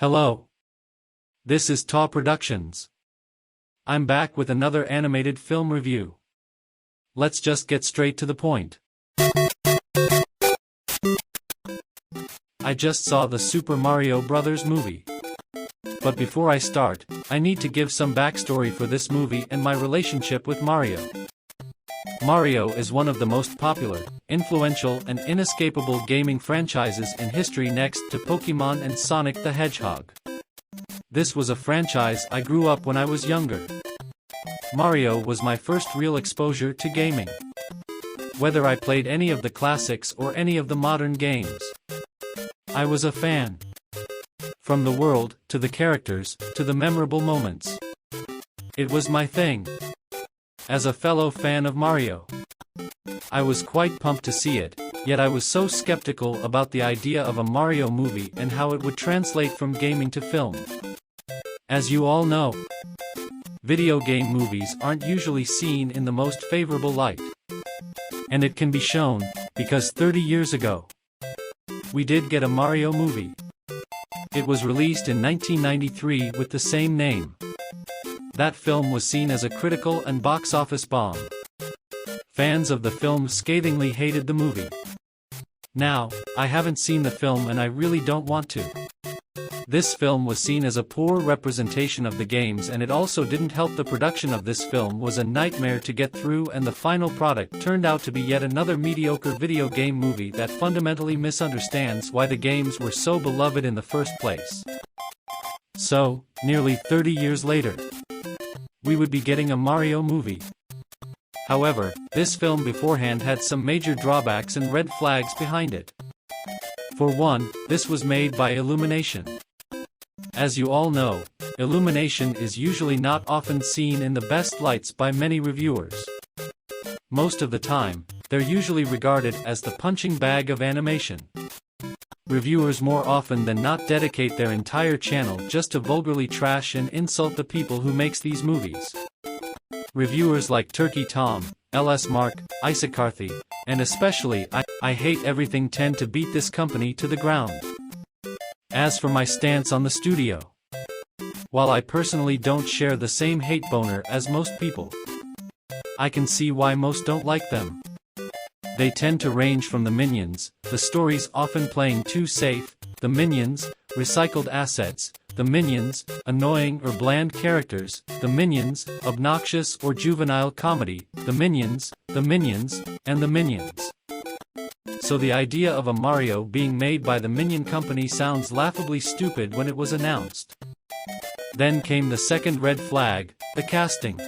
Hello. This is TAW Productions. I'm back with another animated film review. Let's just get straight to the point. I just saw the Super Mario Bros. Movie. But before I start, I need to give some backstory for this movie and my relationship with Mario. Mario is one of the most popular, influential and inescapable gaming franchises in history next to Pokemon and Sonic the Hedgehog. This was a franchise I grew up when I was younger. Mario was my first real exposure to gaming. Whether I played any of the classics or any of the modern games, I was a fan. From the world, to the characters, to the memorable moments. It was my thing. As a fellow fan of Mario, I was quite pumped to see it, yet I was so skeptical about the idea of a Mario movie and how it would translate from gaming to film. As you all know, video game movies aren't usually seen in the most favorable light. And it can be shown, because 30 years ago, we did get a Mario movie. It was released in 1993 with the same name. That film was seen as a critical and box office bomb. Fans of the film scathingly hated the movie. Now, I haven't seen the film and I really don't want to. This film was seen as a poor representation of the games, and it also didn't help. The production of this film was a nightmare to get through, and the final product turned out to be yet another mediocre video game movie that fundamentally misunderstands why the games were so beloved in the first place. So, nearly 30 years later, we would be getting a Mario movie. However, this film beforehand had some major drawbacks and red flags behind it. For one, this was made by Illumination. As you all know, Illumination is usually not often seen in the best lights by many reviewers. Most of the time, they're usually regarded as the punching bag of animation. Reviewers more often than not dedicate their entire channel just to vulgarly trash and insult the people who makes these movies. Reviewers like Turkey Tom, LS Mark, Isaac Carthy, and especially I Hate Everything tend to beat this company to the ground. As for my stance on the studio, while I personally don't share the same hate boner as most people, I can see why most don't like them. They tend to range from the Minions, the stories often playing too safe, the Minions, recycled assets, the Minions, annoying or bland characters, the Minions, obnoxious or juvenile comedy, the Minions, and the Minions. So the idea of a Mario being made by the Minion Company sounds laughably stupid when it was announced. Then came the second red flag, the casting.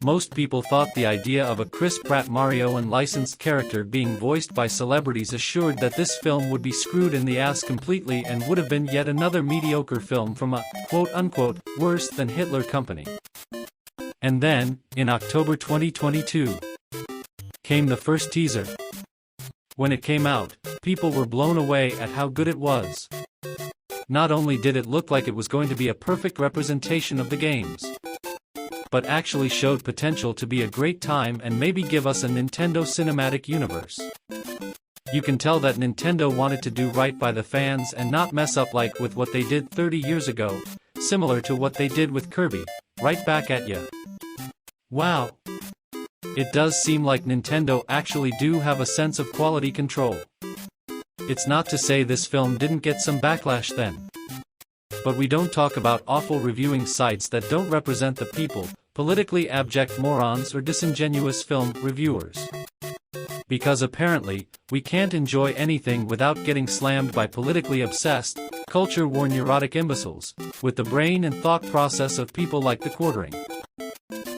Most people thought the idea of a Chris Pratt Mario and licensed character being voiced by celebrities assured that this film would be screwed in the ass completely and would have been yet another mediocre film from a, quote-unquote, worse than Hitler company. And then, in October 2022, came the first teaser. When it came out, people were blown away at how good it was. Not only did it look like it was going to be a perfect representation of the games, but actually showed potential to be a great time and maybe give us a Nintendo cinematic universe. You can tell that Nintendo wanted to do right by the fans and not mess up like with what they did 30 years ago, similar to what they did with Kirby, right back at ya. Wow. It does seem like Nintendo actually do have a sense of quality control. It's not to say this film didn't get some backlash then. But we don't talk about awful reviewing sites that don't represent the people, politically abject morons or disingenuous film reviewers. Because apparently, we can't enjoy anything without getting slammed by politically obsessed, culture-war neurotic imbeciles, with the brain and thought process of people like the Quartering.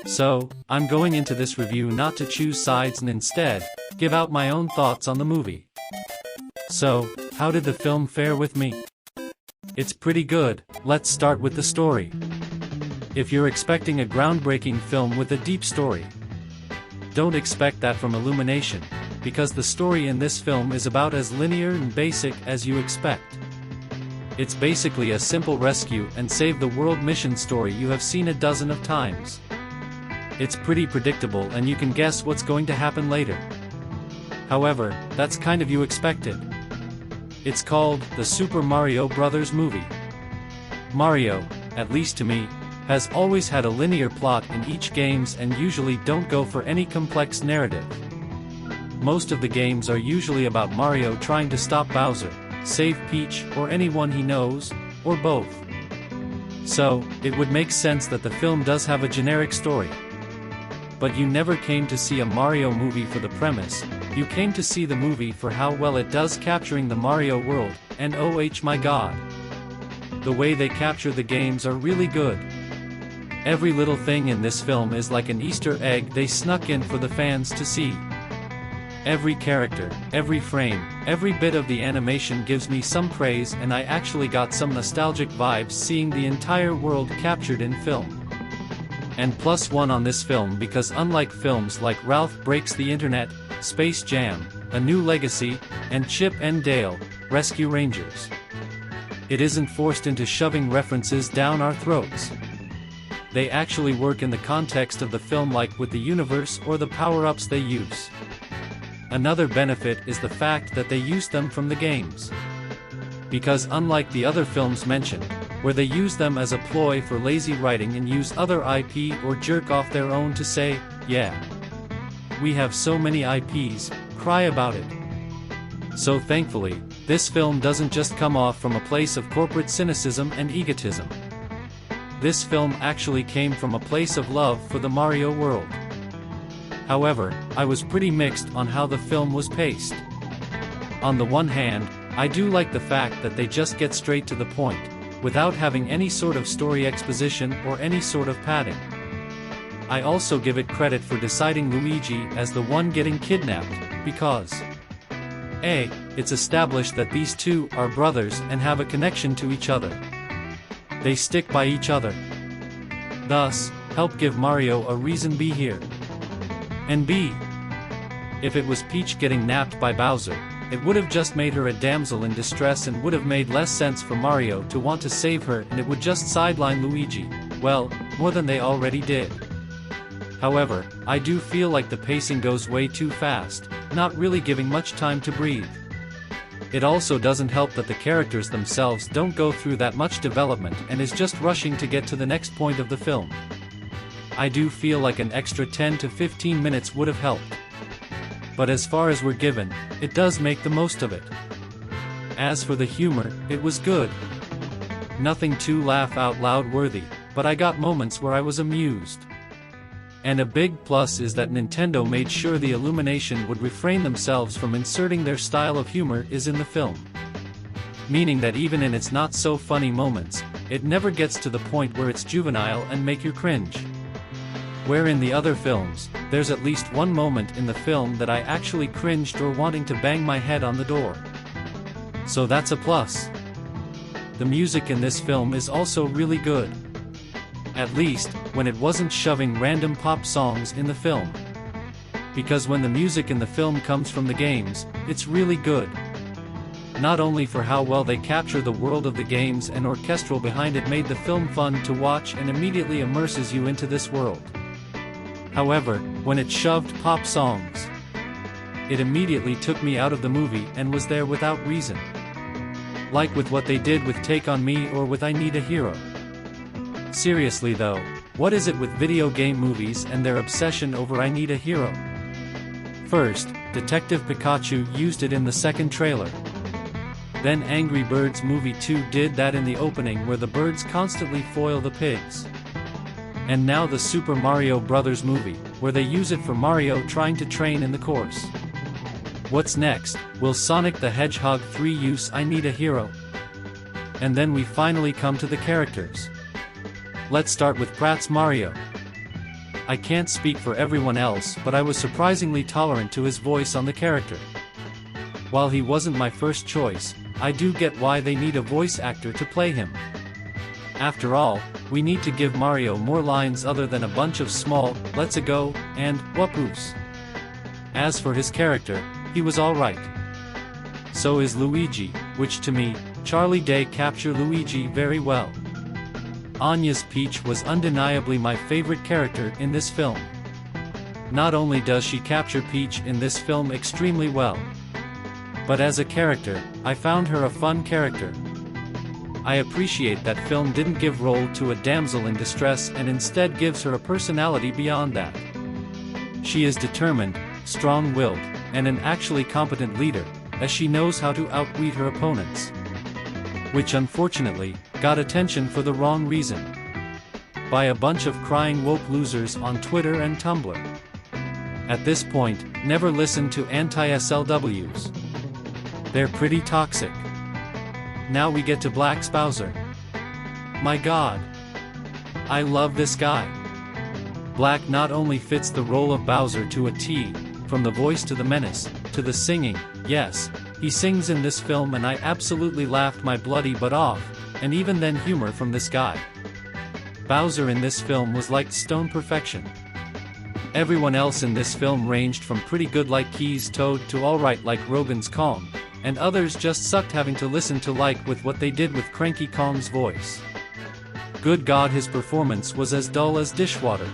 So, I'm going into this review not to choose sides and instead, give out my own thoughts on the movie. So, how did the film fare with me? It's pretty good. Let's start with the story. If you're expecting a groundbreaking film with a deep story, don't expect that from Illumination, because the story in this film is about as linear and basic as you expect. It's basically a simple rescue and save the world mission story you have seen a dozen of times. It's pretty predictable and you can guess what's going to happen later. However, that's kind of you expected. It's called The Super Mario Bros. Movie. Mario, at least to me, has always had a linear plot in each games and usually don't go for any complex narrative. Most of the games are usually about Mario trying to stop Bowser, save Peach or anyone he knows, or both. So, it would make sense that the film does have a generic story. But you never came to see a Mario movie for the premise, you came to see the movie for how well it does capturing the Mario world, and oh my god. The way they capture the games are really good. Every little thing in this film is like an Easter egg they snuck in for the fans to see. Every character, every frame, every bit of the animation gives me some praise, and I actually got some nostalgic vibes seeing the entire world captured in film. And +1 on this film because unlike films like Ralph Breaks the Internet, Space Jam, A New Legacy, and Chip and Dale, Rescue Rangers, it isn't forced into shoving references down our throats. They actually work in the context of the film, like with the universe or the power-ups they use. Another benefit is the fact that they use them from the games. Because unlike the other films mentioned, where they use them as a ploy for lazy writing and use other IP or jerk off their own to say, yeah, we have so many IPs, cry about it. So thankfully, this film doesn't just come off from a place of corporate cynicism and egotism. This film actually came from a place of love for the Mario world. However, I was pretty mixed on how the film was paced. On the one hand, I do like the fact that they just get straight to the point, without having any sort of story exposition or any sort of padding. I also give it credit for deciding Luigi as the one getting kidnapped, because A, it's established that these two are brothers and have a connection to each other. They stick by each other. Thus, help give Mario a reason be here. And B, if it was Peach getting napped by Bowser, it would have just made her a damsel in distress and would have made less sense for Mario to want to save her, and it would just sideline Luigi, well, more than they already did. However, I do feel like the pacing goes way too fast, not really giving much time to breathe. It also doesn't help that the characters themselves don't go through that much development and is just rushing to get to the next point of the film. I do feel like an extra 10 to 15 minutes would have helped. But as far as we're given, it does make the most of it. As for the humor, it was good. Nothing too laugh out loud worthy, but I got moments where I was amused. And a big plus is that Nintendo made sure the Illumination would refrain themselves from inserting their style of humor is in the film. Meaning that even in its not so funny moments, it never gets to the point where it's juvenile and make you cringe. Where in the other films, there's at least one moment in the film that I actually cringed or wanting to bang my head on the door. So that's a plus. The music in this film is also really good. At least, when it wasn't shoving random pop songs in the film. Because when the music in the film comes from the games, it's really good. Not only for how well they capture the world of the games and orchestral behind it made the film fun to watch and immediately immerses you into this world. However, when it shoved pop songs, it immediately took me out of the movie and was there without reason. Like with what they did with Take On Me or with I Need a Hero. Seriously though, what is it with video game movies and their obsession over I Need a Hero? First, Detective Pikachu used it in the second trailer. Then Angry Birds Movie 2 did that in the opening where the birds constantly foil the pigs. And now the Super Mario Bros. Movie, where they use it for Mario trying to train in the course. What's next? Will Sonic the Hedgehog 3 use I Need a Hero? And then we finally come to the characters. Let's start with Pratt's Mario. I can't speak for everyone else, but I was surprisingly tolerant to his voice on the character. While he wasn't my first choice, I do get why they need a voice actor to play him. After all, we need to give Mario more lines other than a bunch of small, let's a go, and, whoopoos. As for his character, he was alright. So is Luigi, which to me, Charlie Day captured Luigi very well. Anya's Peach was undeniably my favorite character in this film. Not only does she capture Peach in this film extremely well, but as a character, I found her a fun character. I appreciate that film didn't give role to a damsel in distress and instead gives her a personality beyond that. She is determined, strong-willed, and an actually competent leader, as she knows how to outwit her opponents. Which unfortunately, got attention for the wrong reason. By a bunch of crying woke losers on Twitter and Tumblr. At this point, never listen to anti-SLWs. They're pretty toxic. Now we get to Black Bowser. My god. I love this guy. Black not only fits the role of Bowser to a T, from the voice to the menace, to the singing, yes, he sings in this film and I absolutely laughed my bloody butt off, and even then humor from this guy. Bowser in this film was like stone perfection. Everyone else in this film ranged from pretty good like Keys Toad to alright like Rogan's Kong, and others just sucked having to listen to like with what they did with Cranky Kong's voice. Good God, his performance was as dull as dishwater.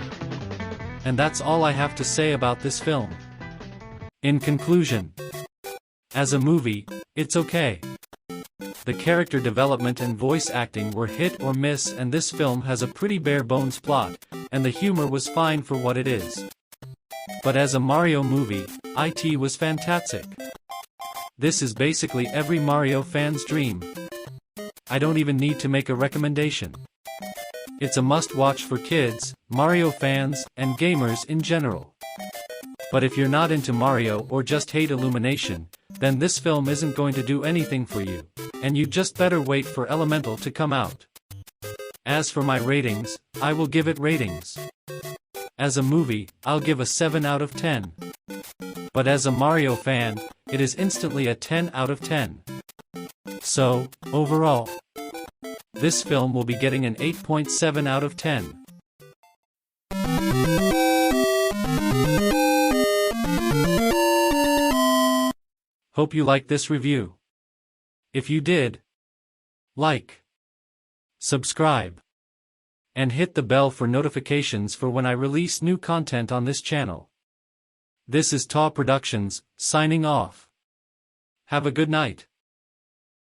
And that's all I have to say about this film. In conclusion, as a movie, it's okay. The character development and voice acting were hit or miss, and this film has a pretty bare bones plot, and the humor was fine for what it is. But as a Mario movie, it was fantastic. This is basically every Mario fan's dream. I don't even need to make a recommendation. It's a must-watch for kids, Mario fans, and gamers in general. But if you're not into Mario or just hate Illumination, then this film isn't going to do anything for you, and you just better wait for Elemental to come out. As for my ratings, I will give it ratings. As a movie, I'll give a 7 out of 10. But as a Mario fan, it is instantly a 10 out of 10. So, overall, this film will be getting an 8.7 out of 10. Hope you liked this review. If you did, like, subscribe, and hit the bell for notifications for when I release new content on this channel. This is TAW Productions, signing off. Have a good night.